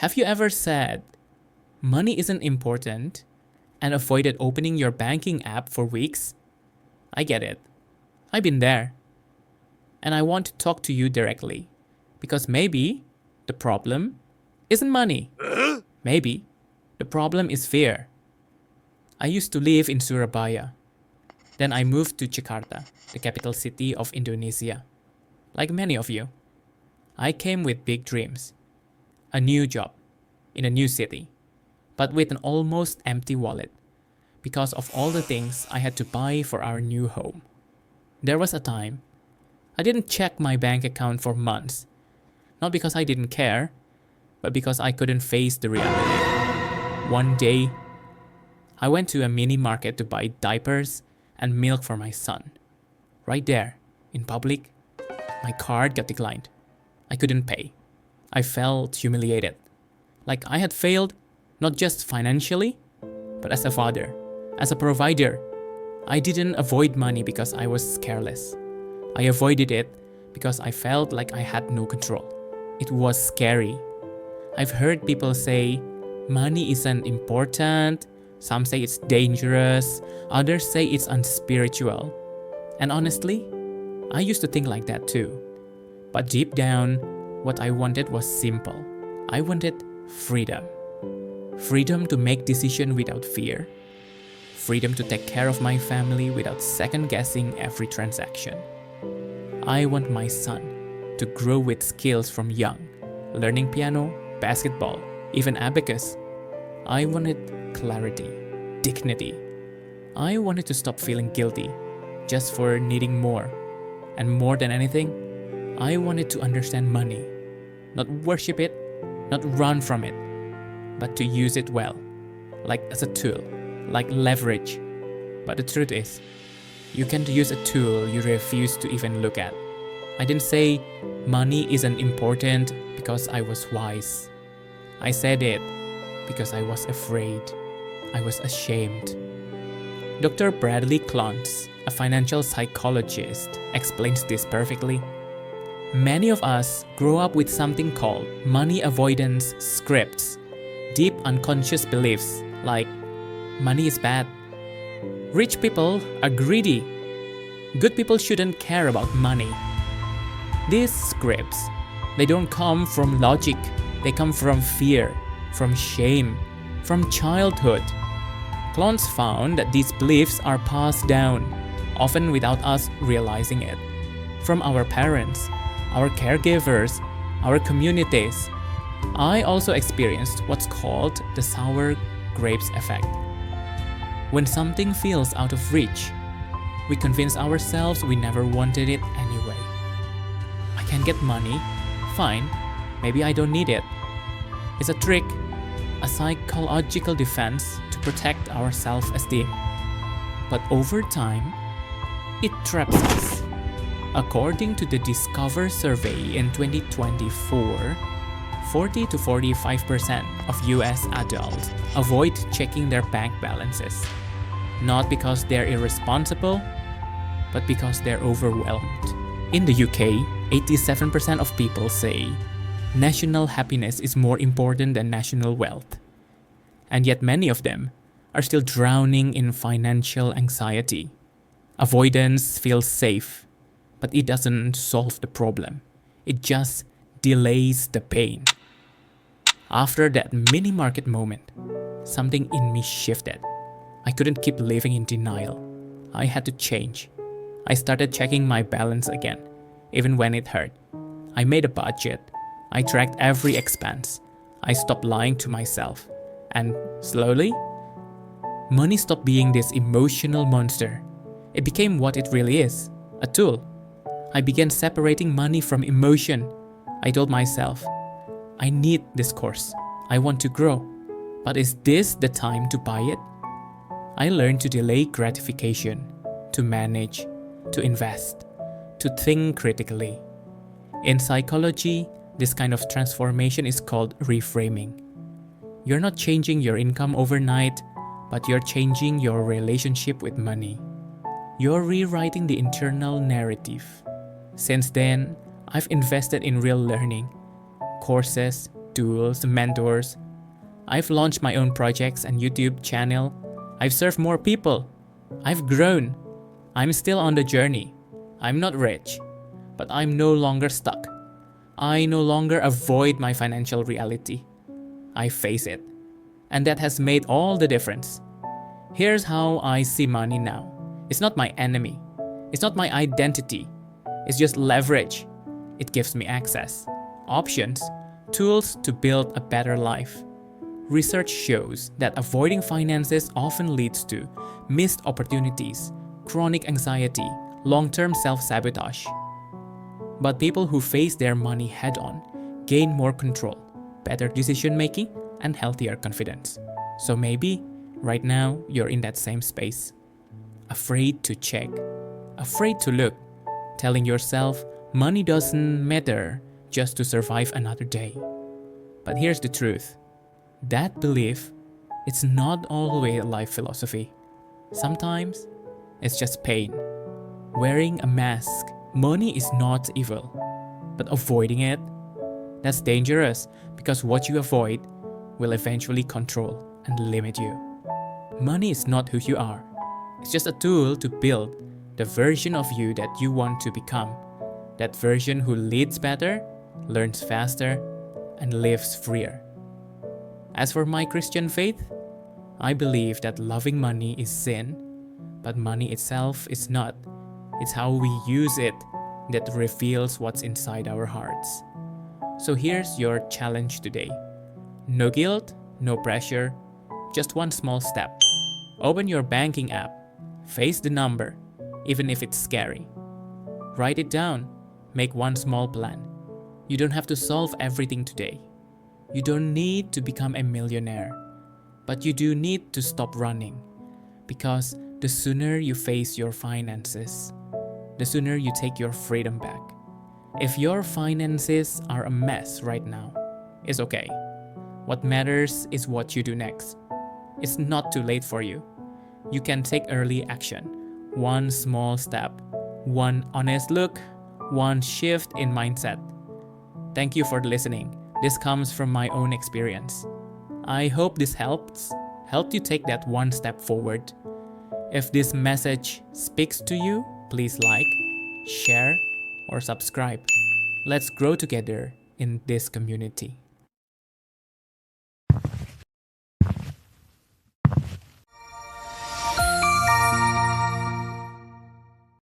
Have you ever said, money isn't important, and avoided opening your banking app for weeks? I get it. I've been there. And I want to talk to you directly. Because maybe the problem isn't money. Maybe the problem is fear. I used to live in Surabaya. Then I moved to Jakarta, the capital city of Indonesia. Like many of you, I came with big dreams. A new job in a new city, but with an almost empty wallet because of all the things I had to buy for our new home. There was a time I didn't check my bank account for months, not because I didn't care, but because I couldn't face the reality. One day, I went to a mini market to buy diapers and milk for my son. Right there, in public, my card got declined. I couldn't pay. I felt humiliated. Like I had failed, not just financially, but as a father, as a provider. I didn't avoid money because I was careless. I avoided it because I felt like I had no control. It was scary. I've heard people say, money isn't important. Some say it's dangerous. Others say it's unspiritual. And honestly, I used to think like that too. But deep down, what I wanted was simple. I wanted freedom. Freedom to make decisions without fear. Freedom to take care of my family without second-guessing every transaction. I want my son to grow with skills from young, learning piano, basketball, even abacus. I wanted clarity, dignity. I wanted to stop feeling guilty just for needing more. And more than anything, I wanted to understand money, not worship it, not run from it, but to use it well, like as a tool, like leverage. But the truth is, you can't use a tool you refuse to even look at. I didn't say money isn't important because I was wise. I said it because I was afraid. I was ashamed. Dr. Bradley Klontz, a financial psychologist, explains this perfectly. Many of us grow up with something called money avoidance scripts, deep unconscious beliefs like money is bad, rich people are greedy, good people shouldn't care about money. These scripts, they don't come from logic, they come from fear, from shame, from childhood. Klontz found that these beliefs are passed down, often without us realizing it, from our parents, our caregivers, our communities. I also experienced what's called the sour grapes effect. When something feels out of reach, we convince ourselves we never wanted it anyway. I can get money, fine, maybe I don't need it. It's a trick, a psychological defense to protect our self-esteem. But over time, it traps us. According to the Discover survey in 2024, 40 to 45% of US adults avoid checking their bank balances. Not because they're irresponsible, but because they're overwhelmed. In the UK, 87% of people say national happiness is more important than national wealth. And yet many of them are still drowning in financial anxiety. Avoidance feels safe, but it doesn't solve the problem. It just delays the pain. After that mini market moment, something in me shifted. I couldn't keep living in denial. I had to change. I started checking my balance again, even when it hurt. I made a budget. I tracked every expense. I stopped lying to myself. And slowly, money stopped being this emotional monster. It became what it really is, a tool. I began separating money from emotion. I told myself, I need this course. I want to grow. But is this the time to buy it? I learned to delay gratification, to manage, to invest, to think critically. In psychology, this kind of transformation is called reframing. You're not changing your income overnight, but you're changing your relationship with money. You're rewriting the internal narrative. Since then, I've invested in real learning, courses, tools, mentors. I've launched my own projects and YouTube channel. I've served more people. I've grown. I'm still on the journey. I'm not rich, but I'm no longer stuck. I no longer avoid my financial reality. I face it. And that has made all the difference. Here's how I see money now. It's not my enemy. It's not my identity. It's just leverage. It gives me access, options, tools to build a better life. Research shows that avoiding finances often leads to missed opportunities, chronic anxiety, long-term self-sabotage. But people who face their money head-on gain more control, better decision-making, and healthier confidence. So maybe, right now, you're in that same space. Afraid to check, afraid to look, telling yourself money doesn't matter just to survive another day. But here's the truth. That belief, it's not always a life philosophy. Sometimes, it's just pain. Wearing a mask, money is not evil. But avoiding it, that's dangerous because what you avoid will eventually control and limit you. Money is not who you are. It's just a tool to build the version of you that you want to become. That version who leads better, learns faster, and lives freer. As for my Christian faith, I believe that loving money is sin, but money itself is not. It's how we use it that reveals what's inside our hearts. So here's your challenge today. No guilt, no pressure, just one small step. Open your banking app, face the number, even if it's scary. Write it down, make one small plan. You don't have to solve everything today. You don't need to become a millionaire, but you do need to stop running, because the sooner you face your finances, the sooner you take your freedom back. If your finances are a mess right now, it's okay. What matters is what you do next. It's not too late for you. You can take early action. One small step, one honest look, one shift in mindset. Thank you for listening. This comes from my own experience. I hope this helped you take that one step forward. If this message speaks to you, please like, share, or subscribe. Let's grow together in this community.